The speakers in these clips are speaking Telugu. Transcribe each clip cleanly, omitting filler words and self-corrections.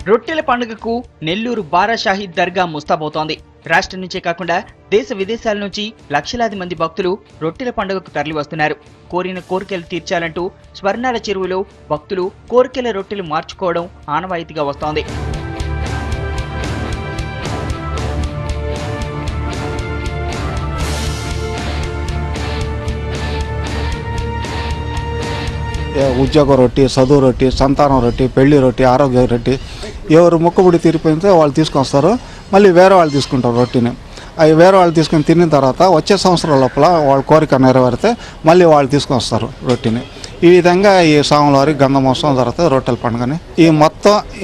రొట్టెల పండుగకు నెల్లూరు బారా షాహీద్ దర్గా ముస్తాబోతోంది. రాష్ట్రం నుంచే కాకుండా దేశ విదేశాల నుంచి లక్షలాది మంది భక్తులు రొట్టెల పండుగకు తరలివస్తున్నారు. కోరిన కోరికలు తీర్చాలంటూ స్వర్ణాల చెరువులో భక్తులు కోరికల రొట్టెలు మార్చుకోవడం ఆనవాయితీగా వస్తోంది. ఉద్యోగ రొట్టి, చదువు రొట్టి, సంతానం రొట్టి, పెళ్లి రొట్టి, ఆరోగ్య రొట్టి, ఎవరు మొక్కుబడి తీరిపోయితే వాళ్ళు తీసుకొస్తారు. మళ్ళీ వేరే వాళ్ళు తీసుకుంటారు రొట్టిని. అవి వేరే వాళ్ళు తీసుకొని తిన్న తర్వాత వచ్చే సంవత్సరం లోపల వాళ్ళ కోరిక నెరవేరితే మళ్ళీ వాళ్ళు తీసుకొస్తారు రొట్టిని. ఈ విధంగా ఈ స్వామివారి గంధమోత్సవం జరుగుతుంది. రొట్టెల పండుగని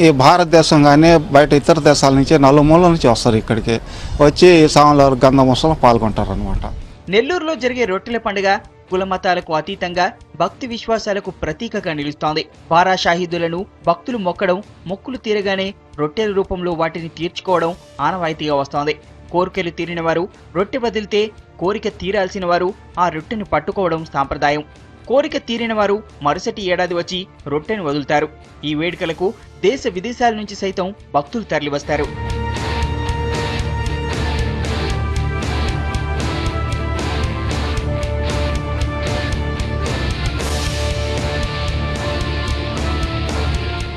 ఈ భారతదేశం కానీ బయట ఇతర దేశాల నుంచి నలుమూల నుంచి వస్తారు. ఇక్కడికి వచ్చి ఈ స్వామివారి గంధమోత్సవంలో పాల్గొంటారు అనమాట. నెల్లూరులో జరిగే రొట్టెల పండుగ కుల మతాలకు అతీతంగా భక్తి విశ్వాసాలకు ప్రతీకగా నిలుస్తోంది. బారా షాహీదులను భక్తులు మొక్కడం, మొక్కులు తీరగానే రొట్టెల రూపంలో వాటిని తీర్చుకోవడం ఆనవాయితీగా వస్తోంది. కోరికలు తీరిన వారు రొట్టె వదిలితే కోరిక తీరాల్సిన వారు ఆ రొట్టెను పట్టుకోవడం సాంప్రదాయం. కోరిక తీరిన వారు మరుసటి ఏడాది వచ్చి రొట్టెను వదులుతారు. ఈ వేడుకలకు దేశ విదేశాల నుంచి సైతం భక్తులు తరలివస్తారు.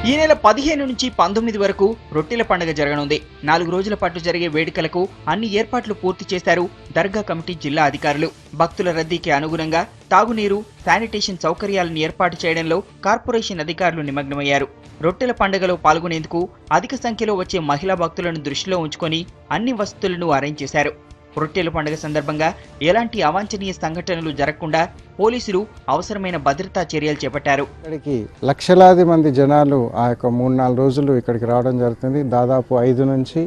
ఈ నెల 15 నుంచి 19 వరకు రొట్టెల పండుగ జరగనుంది. 4 రోజుల పాటు జరిగే వేడుకలకు అన్ని ఏర్పాట్లు పూర్తి చేశారు దర్గా కమిటీ జిల్లా అధికారులు. భక్తుల రద్దీకి అనుగుణంగా తాగునీరు, శానిటేషన్ సౌకర్యాలను ఏర్పాటు చేయడంలో కార్పొరేషన్ అధికారులు నిమగ్నమయ్యారు. రొట్టెల పండుగలో పాల్గొనేందుకు అధిక సంఖ్యలో వచ్చే మహిళా భక్తులను దృష్టిలో ఉంచుకొని అన్ని వసతులను అరేంజ్ చేశారు. రొట్టెల పండుగ సందర్భంగా ఎలాంటి అవాంఛనీయ సంఘటనలు జరగకుండా పోలీసులు అవసరమైన భద్రతా చర్యలు చేపట్టారు. ఇక్కడికి లక్షలాది మంది జనాలు ఆ యొక్క 3-4 రోజులు ఇక్కడికి రావడం జరుగుతుంది. దాదాపు 5 నుంచి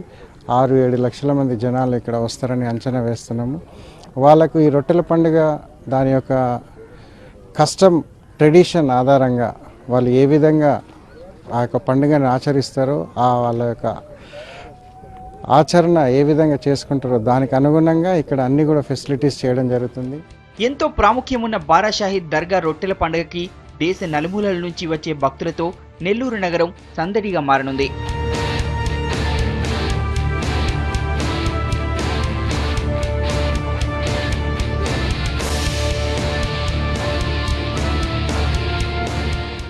6-7 లక్షల మంది జనాలు ఇక్కడ వస్తారని అంచనా వేస్తున్నాము. వాళ్ళకు ఈ రొట్టెల పండుగ దాని యొక్క కస్టమ్ ట్రెడిషన్ ఆధారంగా వాళ్ళు ఏ విధంగా ఆ యొక్క పండుగను ఆచరిస్తారో, వాళ్ళ యొక్క ఆచరణ ఏ విధంగా చేసుకుంటారో దానికి అనుగుణంగా ఇక్కడ అన్ని కూడా ఫెసిలిటీస్ చేయడం జరుగుతుంది. ఎంతో ప్రాముఖ్యం ఉన్న బారా షాహీద్ దర్గా రొట్టెల పండుగకి దేశ నలుమూలల నుంచి వచ్చే భక్తులతో నెల్లూరు నగరం సందడిగా మారనుంది.